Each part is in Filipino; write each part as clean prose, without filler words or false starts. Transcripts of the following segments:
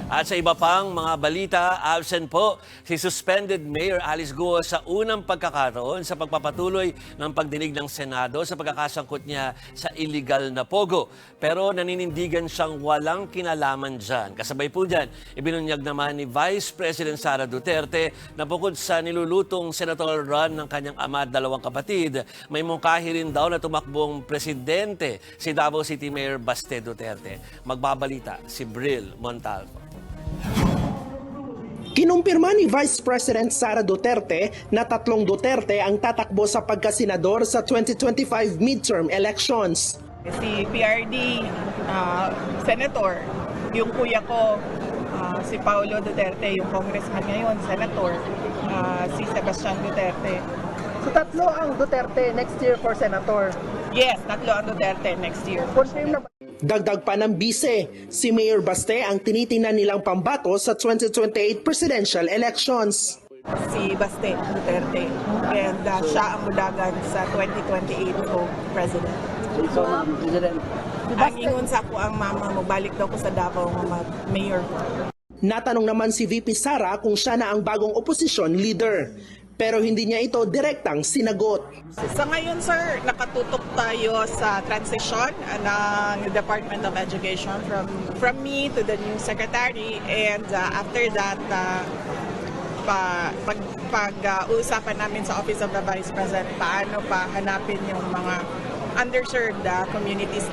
At sa iba pang mga balita, absent po si suspended Mayor Alice Guo sa unang pagkakataon sa pagpapatuloy ng pagdinig ng Senado sa pagkakasangkot niya sa illegal na pogo. Pero naninindigan siyang walang kinalaman dyan. Kasabay po dyan, ibinunyag naman ni Vice President Sara Duterte na bukod sa nilulutong senatorial run ng kanyang ama at dalawang kapatid, may mungkahi rin daw na tumakbong presidente si Davao City Mayor Baste Duterte. Magbabalita si Bril Montalvo. Kinumpirma ni Vice President Sara Duterte na tatlong Duterte ang tatakbo sa pagkasenador sa 2025 midterm elections. Si PRD, Senator, yung kuya ko, si Paulo Duterte, yung congressman ngayon, Senator, si Sebastian Duterte. So tatlo ang Duterte next year for Senator. Yes, tatlo ang Duterte next year. Confirm na ba? Dagdag pa ng bise, si Mayor Baste ang tinitingnan nilang pambato sa 2028 presidential elections. Si Baste Duterte, and siya ang mudagan sa 2028 ko president. So, President, Ang ingon sa ako ang mama mo, balik daw ko sa Davao nga mayor. natanong naman si VP Sara kung siya na ang bagong opposition leader. Pero hindi niya ito direktang sinagot. Sa ngayon, sir, nakatutok tayo sa transition ng Department of Education from me to the new secretary, and after that, pag-uusapan namin sa Office of the Vice President paano pa hanapin yung mga underserved communities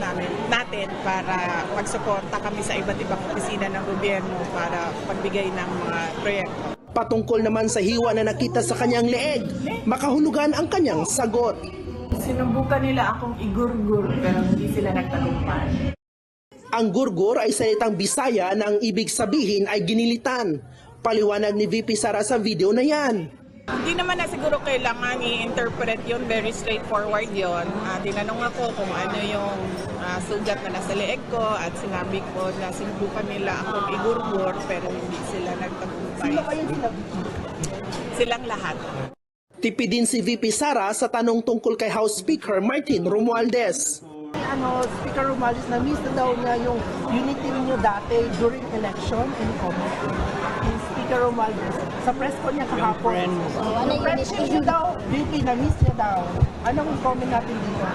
natin para magsuporta kami sa iba't ibang opisina ng gobyerno para pagbigay ng mga proyekto. Patungkol naman sa hiwa na nakita sa kanyang leeg, makahulugan ang kanyang sagot. Sinubukan nila akong igurgur pero hindi sila nagtagumpay. Ang gurgur ay salitang Bisaya na ang ibig sabihin ay ginilitan. Paliwanag ni VP Sara sa video na yan. Hindi naman na siguro kailangan i-interpret yun, very straightforward yun. Tinanong ako kung ano yung sugat na nasa leeg ko at sinabi ko na sinubukan nila akong igurgur pero hindi sila nagtagumpay. Sino kayong sinabi? Silang lahat. Tipid din si VP Sara sa tanong tungkol kay House Speaker Martin Romualdez. Speaker Romualdez, na-miss na daw niya yung unity niyo dati during election and comment. Yung Speaker Romualdez, sa press ko niya kahapon. Yung press niya daw, VP, na-miss niya daw. Anong comment natin dito?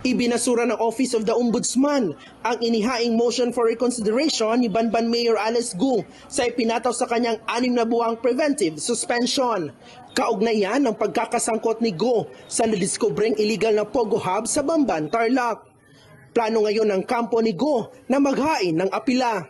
Ibinasura ng Office of the Ombudsman ang inihaing motion for reconsideration ni Banban Mayor Alice Guo sa ipinataw sa kanyang 6 na buwang preventive suspension. Kaugnayan ng pagkakasangkot ni Guo sa nadiskubreng illegal na Pogo Hub sa Bamban, Tarlac. Plano ngayon ng kampo ni Guo na maghain ng apila.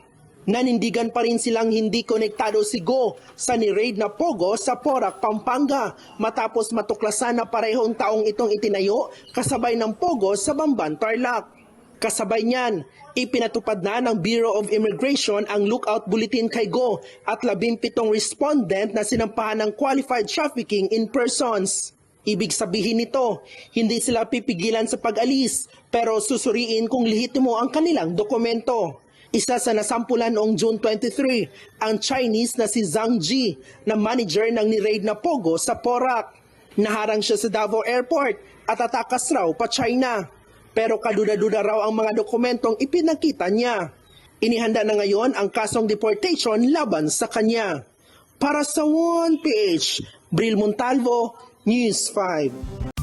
Nanindigan pa rin silang hindi konektado si Guo sa ni-raid na Pogo sa Porac, Pampanga matapos matuklasan na parehong taong itong itinayo kasabay ng Pogo sa Bamban, Tarlac. Kasabay niyan, ipinatupad na ng Bureau of Immigration ang lookout bulletin kay Guo at 17 respondent na sinampahan ng qualified trafficking in persons. Ibig sabihin nito, hindi sila pipigilan sa pag-alis pero susuriin kung lehitimo ang kanilang dokumento. Isa sa nasampulan noong June 23, ang Chinese na si Zhang Ji na manager ng ni-raid na Pogo sa Porac. Naharang siya sa Davao Airport at atakas raw pa China. Pero kaduda-duda raw ang mga dokumentong ipinakita niya. Inihanda na ngayon ang kasong deportation laban sa kanya. Para sa 1PH, Bril Montalvo, News 5.